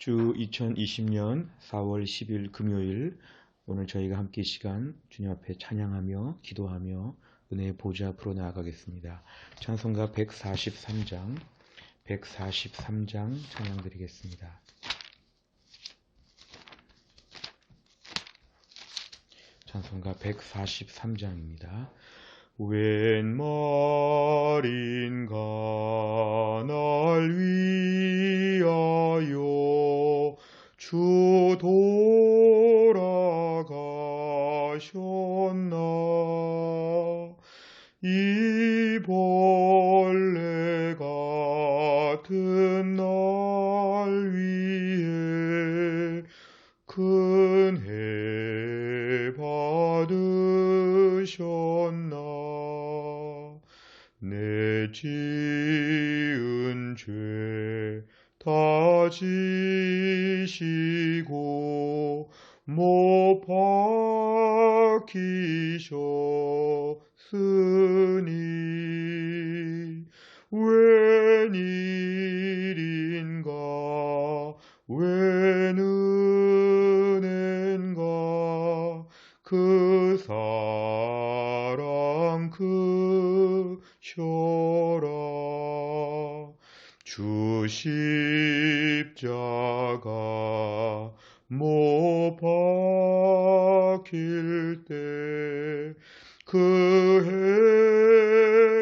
주 2020년 4월 10일 금요일, 오늘 저희가 함께 시간 주님 앞에 찬양하며 기도하며 은혜의 보좌 앞으로 나아가겠습니다. 찬송가 143장 찬양 드리겠습니다. 찬송가 143장입니다. 웬 말인가 날 위하여 주 돌아가셨나. 이 벌레 같은 날 위해 큰 해 받으셨나. 내 지은 죄 다 지시고 못 박히셨으니 웬일인가 웬 은혜인가 그 사랑 크셔라. 주 십자가 못 박힐 때 그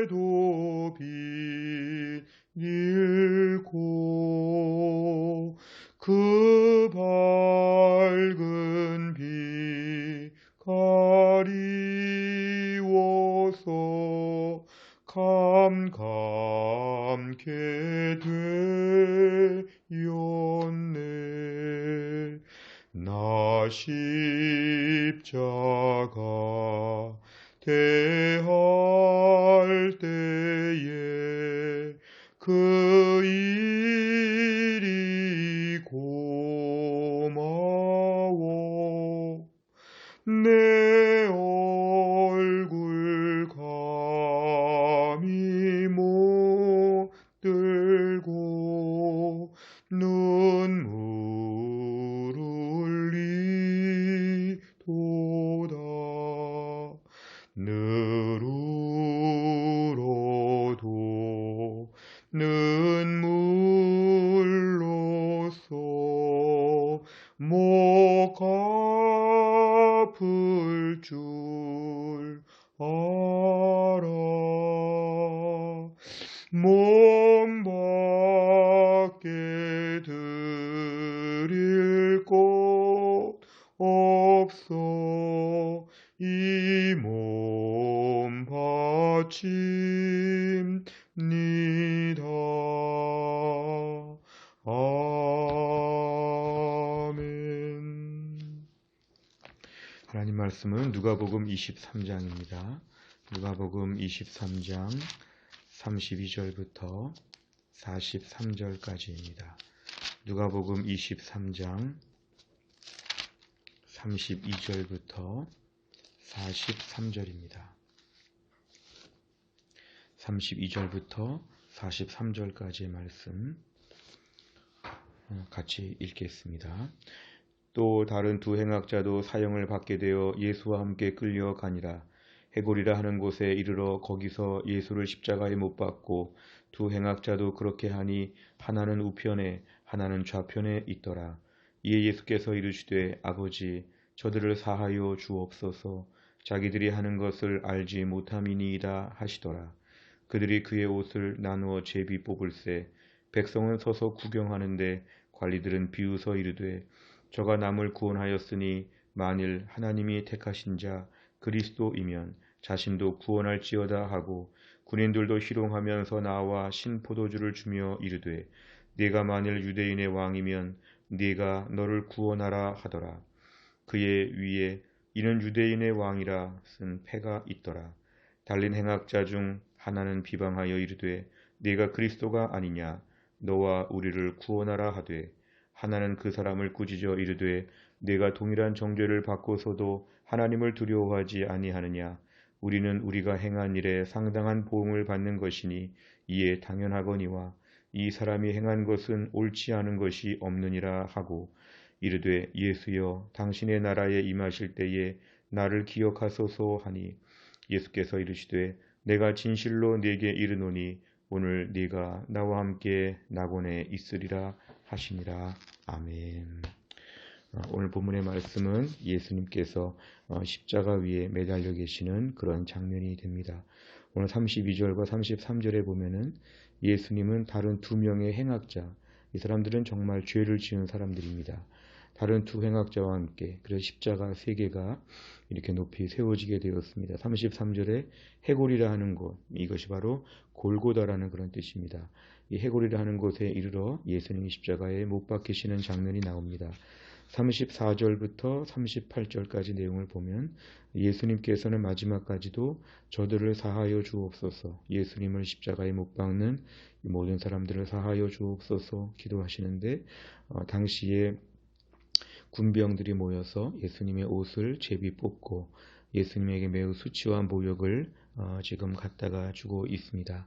해도 비닐고 그 밝은 빛 가리워서 감감케 되었네. 나 십자가 대할 때에 그 일이 고마워. 내 얼굴 감히 못 들고 눈물 흘리도다. 늘 울어도 눈물로써 못 갚을 줄 알아. 몸밖에 드릴 것 없어 이 몸 바칩니다. 아멘. 하나님 말씀은 누가복음 23장입니다. 누가복음 23장 32절부터 43절까지입니다. 누가복음 23장 32절부터 43절입니다. 32절부터 43절까지의 말씀 같이 읽겠습니다. 또 다른 두 행악자도 사형을 받게 되어 예수와 함께 끌려가니라. 해골이라 하는 곳에 이르러 거기서 예수를 십자가에 못 박고 두 행악자도 그렇게 하니 하나는 우편에 하나는 좌편에 있더라. 이에 예수께서 이르시되 아버지 저들을 사하여 주옵소서 자기들이 하는 것을 알지 못함이니이다 하시더라. 그들이 그의 옷을 나누어 제비 뽑을새 백성은 서서 구경하는데 관리들은 비웃어 이르되 저가 남을 구원하였으니 만일 하나님이 택하신 자 그리스도이면 자신도 구원할지어다 하고 군인들도 희롱하면서 나와 신포도주를 주며 이르되 네가 만일 유대인의 왕이면 네가 너를 구원하라 하더라. 그의 위에 이는 유대인의 왕이라 쓴 패가 있더라. 달린 행악자 중 하나는 비방하여 이르되 네가 그리스도가 아니냐 너와 우리를 구원하라 하되 하나는 그 사람을 꾸짖어 이르되 네가 동일한 정죄를 받고서도 하나님을 두려워하지 아니하느냐. 우리는 우리가 행한 일에 상당한 보응을 받는 것이니 이에 당연하거니와 이 사람이 행한 것은 옳지 않은 것이 없느니라 하고 이르되 예수여 당신의 나라에 임하실 때에 나를 기억하소서 하니 예수께서 이르시되 내가 진실로 네게 이르노니 오늘 네가 나와 함께 낙원에 있으리라 하시니라. 아멘. 오늘 본문의 말씀은 예수님께서 십자가 위에 매달려 계시는 그런 장면이 됩니다. 오늘 32절과 33절에 보면은 예수님은 다른 두 명의 행악자, 이 사람들은 정말 죄를 지은 사람들입니다. 다른 두 행악자와 함께 그래서 십자가 세 개가 이렇게 높이 세워지게 되었습니다. 33절에 해골이라 하는 곳, 이것이 바로 골고다라는 그런 뜻입니다. 이 해골이라 하는 곳에 이르러 예수님이 십자가에 못 박히시는 장면이 나옵니다. 34절부터 38절까지 내용을 보면 예수님께서는 마지막까지도 저들을 사하여 주옵소서, 예수님을 십자가에 못 박는 모든 사람들을 사하여 주옵소서 기도하시는데 당시에 군병들이 모여서 예수님의 옷을 제비 뽑고 예수님에게 매우 수치와 모욕을 지금 갖다가 주고 있습니다.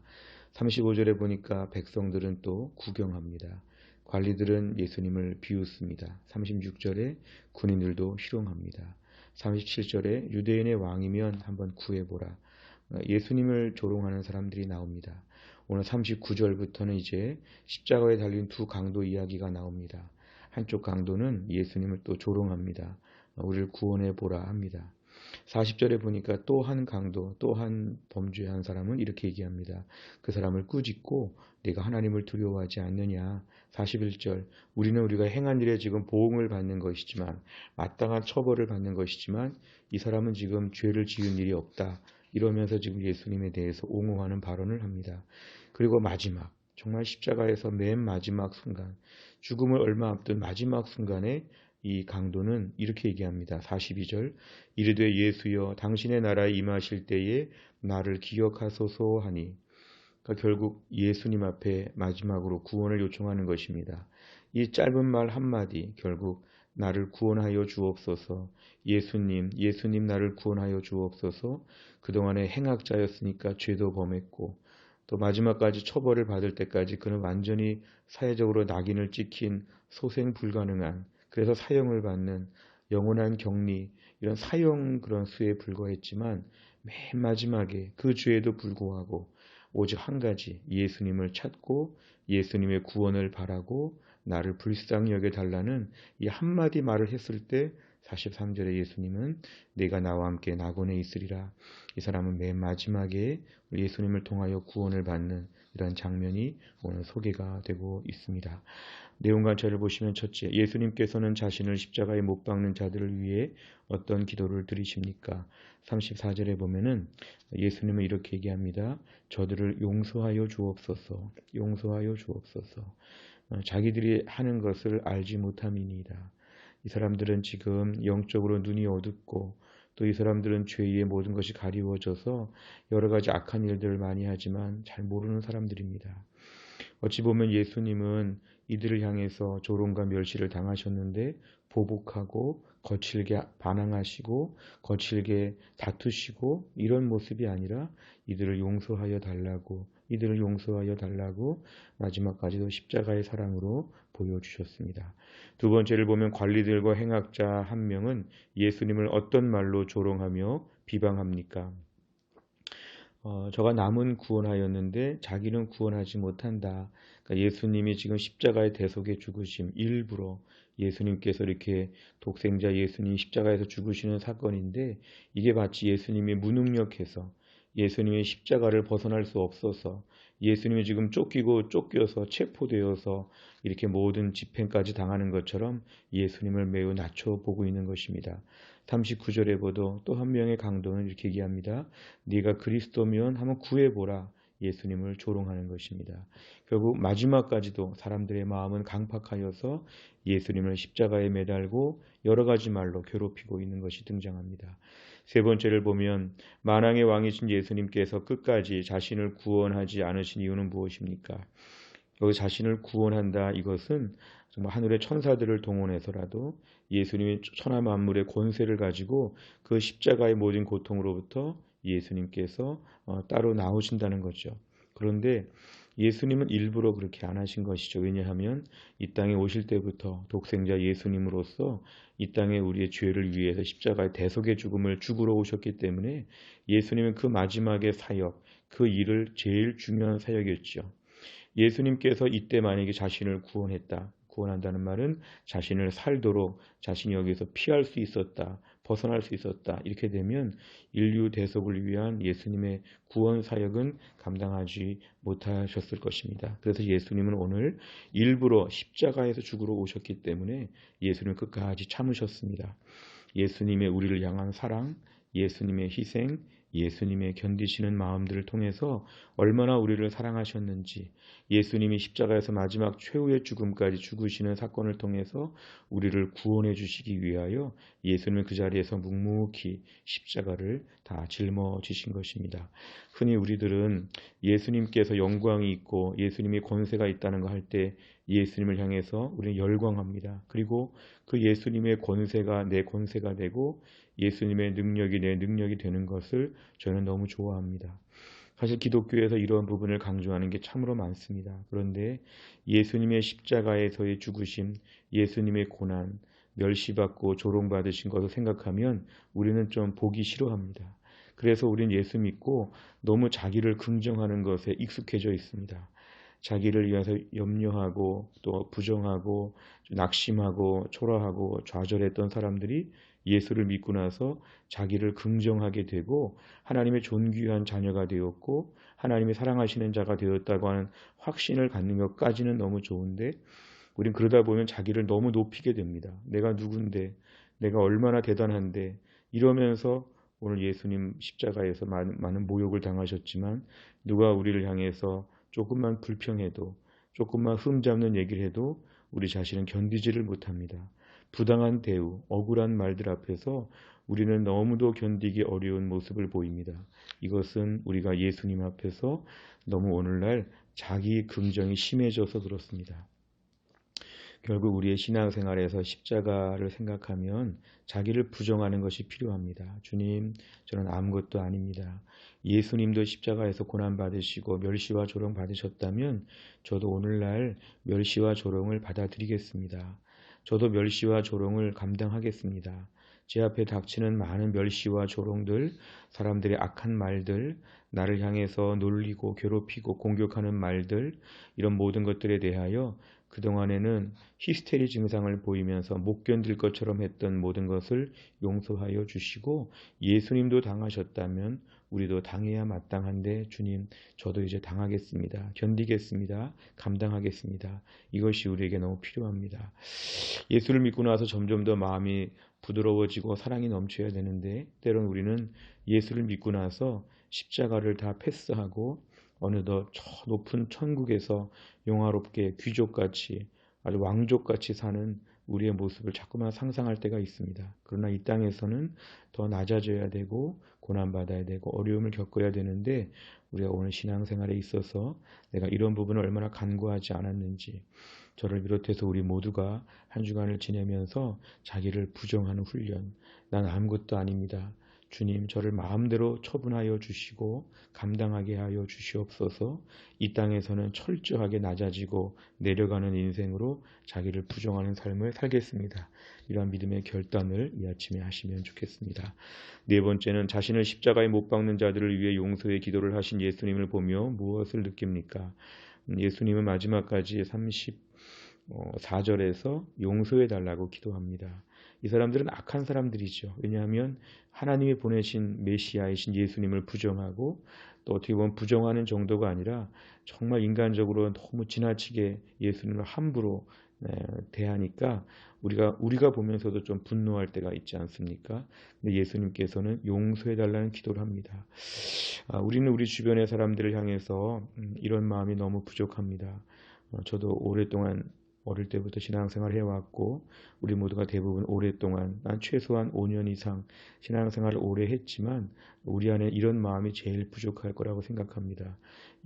35절에 보니까 백성들은 또 구경합니다. 관리들은 예수님을 비웃습니다. 36절에 군인들도 희롱합니다. 37절에 유대인의 왕이면 한번 구해보라. 예수님을 조롱하는 사람들이 나옵니다. 오늘 39절부터는 이제 십자가에 달린 두 강도 이야기가 나옵니다. 한쪽 강도는 예수님을 또 조롱합니다. 우리를 구원해보라 합니다. 40절에 보니까 또 한 강도, 또 한 범죄한 사람은 이렇게 얘기합니다. 그 사람을 꾸짖고 네가 하나님을 두려워하지 않느냐. 41절 우리는 우리가 행한 일에 지금 보응을 받는 것이지만 마땅한 처벌을 받는 것이지만 이 사람은 지금 죄를 지은 일이 없다. 이러면서 지금 예수님에 대해서 옹호하는 발언을 합니다. 그리고 마지막 정말 십자가에서 맨 마지막 순간 죽음을 얼마 앞둔 마지막 순간에 이 강도는 이렇게 얘기합니다. 42절 이르되 예수여 당신의 나라에 임하실 때에 나를 기억하소서 하니 그러니까 결국 예수님 앞에 마지막으로 구원을 요청하는 것입니다. 이 짧은 말 한마디 결국 나를 구원하여 주옵소서, 예수님 나를 구원하여 주옵소서. 그동안에 행악자였으니까 죄도 범했고 또 마지막까지 처벌을 받을 때까지 그는 완전히 사회적으로 낙인을 찍힌 소생 불가능한, 그래서 사형을 받는 영원한 격리, 이런 사형 그런 수에 불과했지만 맨 마지막에 그 죄에도 불구하고 오직 한 가지 예수님을 찾고 예수님의 구원을 바라고 나를 불쌍히 여겨달라는 이 한마디 말을 했을 때 43절에 예수님은 내가 나와 함께 낙원에 있으리라. 이 사람은 맨 마지막에 예수님을 통하여 구원을 받는 이런 장면이 오늘 소개가 되고 있습니다. 내용 관찰을 보시면 첫째, 예수님께서는 자신을 십자가에 못 박는 자들을 위해 어떤 기도를 드리십니까? 34절에 보면은 예수님은 이렇게 얘기합니다. 저들을 용서하여 주옵소서, 용서하여 주옵소서. 자기들이 하는 것을 알지 못함이니이다. 이 사람들은 지금 영적으로 눈이 어둡고 또 이 사람들은 죄의 모든 것이 가리워져서 여러 가지 악한 일들을 많이 하지만 잘 모르는 사람들입니다. 어찌 보면 예수님은 이들을 향해서 조롱과 멸시를 당하셨는데 보복하고 거칠게 반항하시고 거칠게 다투시고 이런 모습이 아니라 이들을 용서하여 달라고 마지막까지도 십자가의 사랑으로 보여주셨습니다. 두 번째를 보면 관리들과 행악자 한 명은 예수님을 어떤 말로 조롱하며 비방합니까? 저가 남은 구원하였는데 자기는 구원하지 못한다. 그러니까 예수님이 지금 십자가의 대속에 죽으심, 일부러 예수님께서 이렇게 독생자 예수님이 십자가에서 죽으시는 사건인데 이게 마치 예수님이 무능력해서 예수님의 십자가를 벗어날 수 없어서 예수님이 지금 쫓겨서 체포되어서 이렇게 모든 집행까지 당하는 것처럼 예수님을 매우 낮춰 보고 있는 것입니다. 39절에 보도 또 한 명의 강도는 이렇게 얘기합니다. 네가 그리스도면 한번 구해보라. 예수님을 조롱하는 것입니다. 결국 마지막까지도 사람들의 마음은 강팍하여서 예수님을 십자가에 매달고 여러 가지 말로 괴롭히고 있는 것이 등장합니다. 세 번째를 보면 만왕의 왕이신 예수님께서 끝까지 자신을 구원하지 않으신 이유는 무엇입니까? 여기 자신을 구원한다, 이것은 정말 하늘의 천사들을 동원해서라도 예수님이 천하 만물의 권세를 가지고 그 십자가의 모든 고통으로부터 예수님께서 따로 나오신다는 거죠. 그런데 예수님은 일부러 그렇게 안 하신 것이죠. 왜냐하면 이 땅에 오실 때부터 독생자 예수님으로서 이 땅에 우리의 죄를 위해서 십자가의 대속의 죽음을 죽으러 오셨기 때문에 예수님은 그 마지막의 사역, 그 일을 제일 중요한 사역이었죠. 예수님께서 이때 만약에 자신을 구원했다. 구원한다는 말은 자신을 살도록 자신이 여기서 피할 수 있었다. 벗어날 수 있었다. 이렇게 되면 인류 대속을 위한 예수님의 구원 사역은 감당하지 못하셨을 것입니다. 그래서 예수님은 오늘 일부러 십자가에서 죽으러 오셨기 때문에 예수님은 끝까지 참으셨습니다. 예수님의 우리를 향한 사랑, 예수님의 희생, 예수님의 견디시는 마음들을 통해서 얼마나 우리를 사랑하셨는지, 예수님이 십자가에서 마지막 최후의 죽음까지 죽으시는 사건을 통해서 우리를 구원해 주시기 위하여 예수님은 그 자리에서 묵묵히 십자가를 다 짊어지신 것입니다. 흔히 우리들은 예수님께서 영광이 있고 예수님이 권세가 있다는 거 할 때 예수님을 향해서 우리는 열광합니다. 그리고 그 예수님의 권세가 내 권세가 되고 예수님의 능력이 내 능력이 되는 것을 저는 너무 좋아합니다. 사실 기독교에서 이런 부분을 강조하는 게 참으로 많습니다. 그런데 예수님의 십자가에서의 죽으심, 예수님의 고난, 멸시받고 조롱받으신 것을 생각하면 우리는 좀 보기 싫어합니다. 그래서 우리는 예수 믿고 너무 자기를 긍정하는 것에 익숙해져 있습니다. 자기를 위해서 염려하고 또 부정하고 낙심하고 초라하고 좌절했던 사람들이 예수를 믿고 나서 자기를 긍정하게 되고 하나님의 존귀한 자녀가 되었고 하나님이 사랑하시는 자가 되었다고 하는 확신을 갖는 것까지는 너무 좋은데 우린 그러다 보면 자기를 너무 높이게 됩니다. 내가 누군데, 내가 얼마나 대단한데 이러면서 오늘 예수님 십자가에서 많은 모욕을 당하셨지만 누가 우리를 향해서 조금만 불평해도 조금만 흠잡는 얘기를 해도 우리 자신은 견디지를 못합니다. 부당한 대우, 억울한 말들 앞에서 우리는 너무도 견디기 어려운 모습을 보입니다. 이것은 우리가 예수님 앞에서 너무 오늘날 자기 긍정이 심해져서 그렇습니다. 결국 우리의 신앙생활에서 십자가를 생각하면 자기를 부정하는 것이 필요합니다. 주님, 저는 아무것도 아닙니다. 예수님도 십자가에서 고난받으시고 멸시와 조롱 받으셨다면 저도 오늘날 멸시와 조롱을 받아들이겠습니다. 저도 멸시와 조롱을 감당하겠습니다. 제 앞에 닥치는 많은 멸시와 조롱들, 사람들의 악한 말들, 나를 향해서 놀리고 괴롭히고 공격하는 말들, 이런 모든 것들에 대하여 그동안에는 히스테리 증상을 보이면서 못 견딜 것처럼 했던 모든 것을 용서하여 주시고 예수님도 당하셨다면 우리도 당해야 마땅한데 주님 저도 이제 당하겠습니다. 견디겠습니다. 감당하겠습니다. 이것이 우리에게 너무 필요합니다. 예수를 믿고 나서 점점 더 마음이 부드러워지고 사랑이 넘쳐야 되는데 때론 우리는 예수를 믿고 나서 십자가를 다 패스하고 어느덧 저 높은 천국에서 영화롭게 귀족같이 아주 왕족같이 사는 우리의 모습을 자꾸만 상상할 때가 있습니다. 그러나 이 땅에서는 더 낮아져야 되고 고난받아야 되고 어려움을 겪어야 되는데 우리가 오늘 신앙생활에 있어서 내가 이런 부분을 얼마나 간구하지 않았는지 저를 비롯해서 우리 모두가 한 주간을 지내면서 자기를 부정하는 훈련, 난 아무것도 아닙니다. 주님 저를 마음대로 처분하여 주시고 감당하게 하여 주시옵소서. 이 땅에서는 철저하게 낮아지고 내려가는 인생으로 자기를 부정하는 삶을 살겠습니다. 이러한 믿음의 결단을 이 아침에 하시면 좋겠습니다. 네 번째는 자신을 십자가에 못 박는 자들을 위해 용서의 기도를 하신 예수님을 보며 무엇을 느낍니까? 예수님은 마지막까지 34절에서 용서해 달라고 기도합니다. 이 사람들은 악한 사람들이죠. 왜냐하면 하나님이 보내신 메시아이신 예수님을 부정하고 또 어떻게 보면 부정하는 정도가 아니라 정말 인간적으로 너무 지나치게 예수님을 함부로 대하니까 우리가 보면서도 좀 분노할 때가 있지 않습니까? 근데 예수님께서는 용서해 달라는 기도를 합니다. 우리는 우리 주변의 사람들을 향해서 이런 마음이 너무 부족합니다. 저도 오랫동안 어릴 때부터 신앙생활을 해왔고 우리 모두가 대부분 오랫동안 난 최소한 5년 이상 신앙생활을 오래 했지만 우리 안에 이런 마음이 제일 부족할 거라고 생각합니다.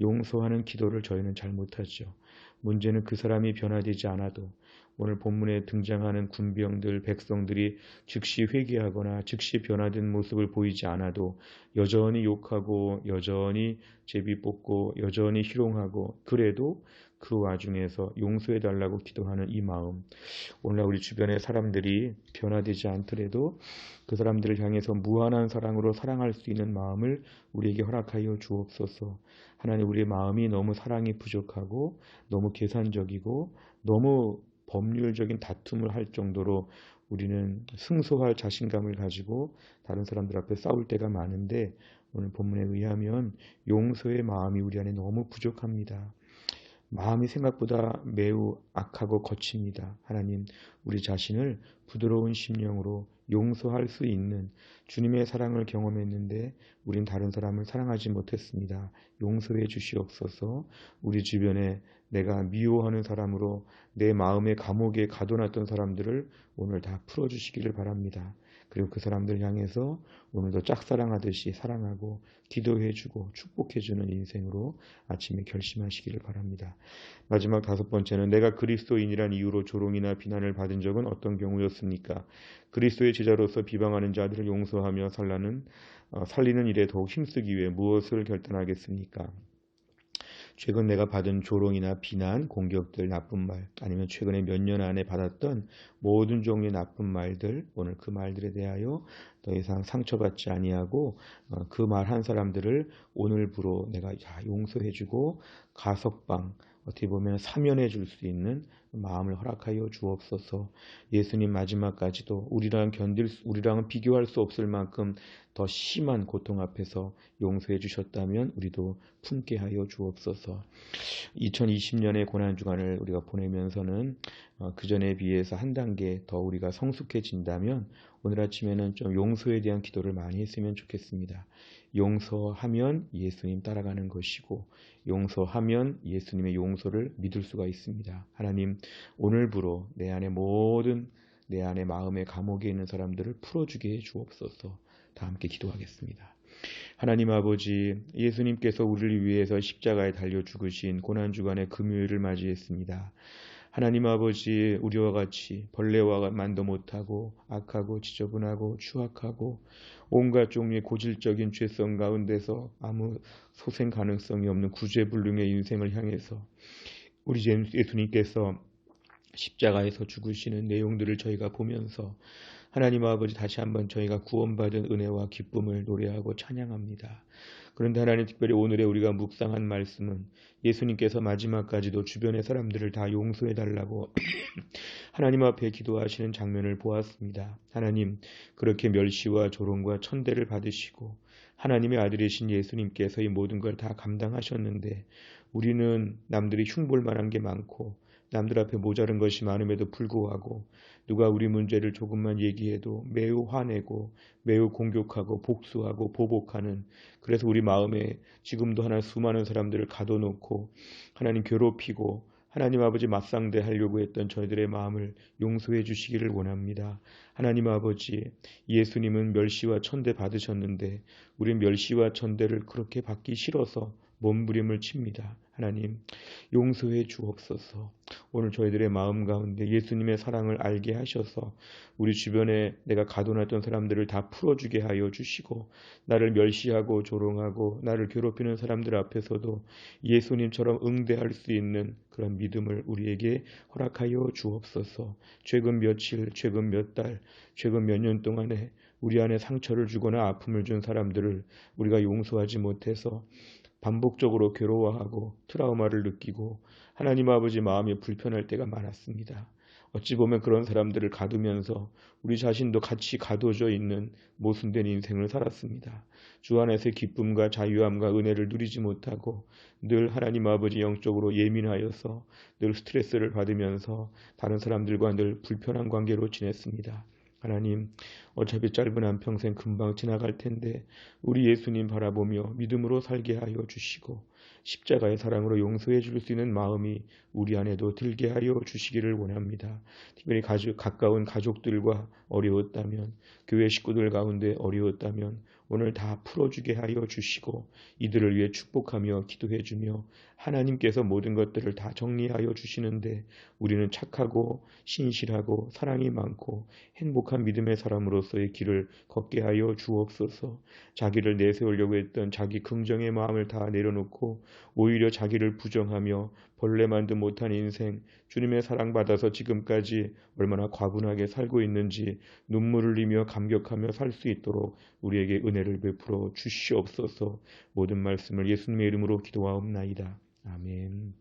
용서하는 기도를 저희는 잘 못하죠. 문제는 그 사람이 변화되지 않아도 오늘 본문에 등장하는 군병들, 백성들이 즉시 회개하거나 즉시 변화된 모습을 보이지 않아도 여전히 욕하고 여전히 제비 뽑고 여전히 희롱하고 그래도 그 와중에서 용서해달라고 기도하는 이 마음, 오늘날 우리 주변의 사람들이 변화되지 않더라도 그 사람들을 향해서 무한한 사랑으로 사랑할 수 있는 마음을 우리에게 허락하여 주옵소서. 하나님, 우리의 마음이 너무 사랑이 부족하고 너무 계산적이고 너무 법률적인 다툼을 할 정도로 우리는 승소할 자신감을 가지고 다른 사람들 앞에 싸울 때가 많은데 오늘 본문에 의하면 용서의 마음이 우리 안에 너무 부족합니다. 마음이 생각보다 매우 악하고 거칩니다. 하나님, 우리 자신을 부드러운 심령으로 용서할 수 있는 주님의 사랑을 경험했는데 우린 다른 사람을 사랑하지 못했습니다. 용서해 주시옵소서. 우리 주변에 내가 미워하는 사람으로 내 마음의 감옥에 가둬놨던 사람들을 오늘 다 풀어주시기를 바랍니다. 그리고 그 사람들 향해서 오늘도 짝사랑하듯이 사랑하고 기도해주고 축복해주는 인생으로 아침에 결심하시기를 바랍니다. 마지막 5번째는 내가 그리스도인이란 이유로 조롱이나 비난을 받은 적은 어떤 경우였습니까? 그리스도의 제자로서 비방하는 자들을 용서하며 살리는 일에 더욱 힘쓰기 위해 무엇을 결단하겠습니까? 최근 내가 받은 조롱이나 비난, 공격들, 나쁜 말, 아니면 최근에 몇 년 안에 받았던 모든 종류의 나쁜 말들, 오늘 그 말들에 대하여 더 이상 상처받지 아니하고 그 말 한 사람들을 오늘부로 내가 용서해주고 가석방, 어떻게 보면 사면해 줄 수 있는 마음을 허락하여 주옵소서. 예수님 마지막까지도 우리랑은 비교할 수 없을 만큼 더 심한 고통 앞에서 용서해 주셨다면 우리도 품게 하여 주옵소서. 2020년의 고난주간을 우리가 보내면서는 그전에 비해서 한 단계 더 우리가 성숙해진다면 오늘 아침에는 좀 용서에 대한 기도를 많이 했으면 좋겠습니다. 용서하면 예수님 따라가는 것이고 용서하면 예수님의 용서를 믿을 수가 있습니다. 하나님, 오늘부로 내 안에 마음의 감옥에 있는 사람들을 풀어주게 해 주옵소서. 다 함께 기도하겠습니다. 하나님 아버지, 예수님께서 우리를 위해서 십자가에 달려 죽으신 고난주간의 금요일을 맞이했습니다. 하나님 아버지, 우리와 같이 벌레와 만도 못하고 악하고 지저분하고 추악하고 온갖 종류의 고질적인 죄성 가운데서 아무 소생 가능성이 없는 구제불능의 인생을 향해서 우리 예수님께서 십자가에서 죽으시는 내용들을 저희가 보면서 하나님 아버지, 다시 한번 저희가 구원받은 은혜와 기쁨을 노래하고 찬양합니다. 그런데 하나님, 특별히 오늘의 우리가 묵상한 말씀은 예수님께서 마지막까지도 주변의 사람들을 다 용서해달라고 하나님 앞에 기도하시는 장면을 보았습니다. 하나님, 그렇게 멸시와 조롱과 천대를 받으시고 하나님의 아들이신 예수님께서 이 모든 걸 다 감당하셨는데 우리는 남들이 흉볼 만한 게 많고 남들 앞에 모자른 것이 많음에도 불구하고 누가 우리 문제를 조금만 얘기해도 매우 화내고 매우 공격하고 복수하고 보복하는, 그래서 우리 마음에 지금도 하나 수많은 사람들을 가둬놓고 하나님 괴롭히고 하나님 아버지 맞상대하려고 했던 저희들의 마음을 용서해 주시기를 원합니다. 하나님 아버지, 예수님은 멸시와 천대 받으셨는데 우린 멸시와 천대를 그렇게 받기 싫어서 몸부림을 칩니다. 하나님, 용서해 주옵소서. 오늘 저희들의 마음 가운데 예수님의 사랑을 알게 하셔서 우리 주변에 내가 가둬놨던 사람들을 다 풀어주게 하여 주시고 나를 멸시하고 조롱하고 나를 괴롭히는 사람들 앞에서도 예수님처럼 응대할 수 있는 그런 믿음을 우리에게 허락하여 주옵소서. 최근 며칠, 최근 몇 달, 최근 몇 년 동안에 우리 안에 상처를 주거나 아픔을 준 사람들을 우리가 용서하지 못해서 반복적으로 괴로워하고 트라우마를 느끼고 하나님 아버지 마음이 불편할 때가 많았습니다. 어찌 보면 그런 사람들을 가두면서 우리 자신도 같이 가둬져 있는 모순된 인생을 살았습니다. 주 안에서의 기쁨과 자유함과 은혜를 누리지 못하고 늘 하나님 아버지 영적으로 예민하여서 늘 스트레스를 받으면서 다른 사람들과 늘 불편한 관계로 지냈습니다. 하나님, 어차피 짧은 한평생 금방 지나갈 텐데 우리 예수님 바라보며 믿음으로 살게 하여 주시고 십자가의 사랑으로 용서해 줄 수 있는 마음이 우리 안에도 들게 하여 주시기를 원합니다. 특별히 가까운 가족들과 어려웠다면, 교회 식구들 가운데 어려웠다면 오늘 다 풀어주게 하여 주시고 이들을 위해 축복하며 기도해주며 하나님께서 모든 것들을 다 정리하여 주시는데 우리는 착하고 신실하고 사랑이 많고 행복한 믿음의 사람으로서의 길을 걷게 하여 주옵소서. 자기를 내세우려고 했던 자기 긍정의 마음을 다 내려놓고 오히려 자기를 부정하며 벌레 만도 못한 인생, 주님의 사랑받아서 지금까지 얼마나 과분하게 살고 있는지 눈물을 흘리며 감격하며 살 수 있도록 우리에게 은혜를 베풀어 주시옵소서. 모든 말씀을 예수님의 이름으로 기도하옵나이다. 아멘.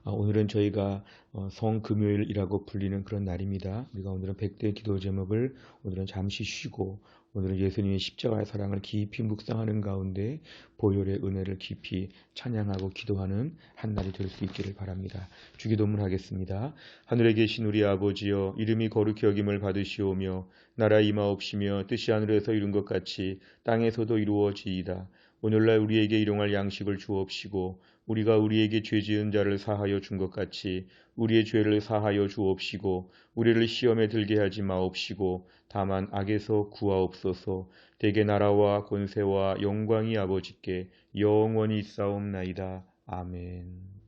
오늘은 저희가 성금요일이라고 불리는 그런 날입니다. 우리가 오늘은 100대 기도 제목을 오늘은 잠시 쉬고 오늘은 예수님의 십자가의 사랑을 깊이 묵상하는 가운데 보혈의 은혜를 깊이 찬양하고 기도하는 한 날이 될 수 있기를 바랍니다. 주기도문 하겠습니다. 하늘에 계신 우리 아버지여, 이름이 거룩히 여김을 받으시오며 나라 임하옵시며 뜻이 하늘에서 이룬 것 같이 땅에서도 이루어지이다. 오늘날 우리에게 일용할 양식을 주옵시고 우리가 우리에게 죄 지은 자를 사하여 준 것 같이 우리의 죄를 사하여 주옵시고 우리를 시험에 들게 하지 마옵시고 다만 악에서 구하옵소서. 대개 나라와 권세와 영광이 아버지께 영원히 있사옵나이다. 아멘.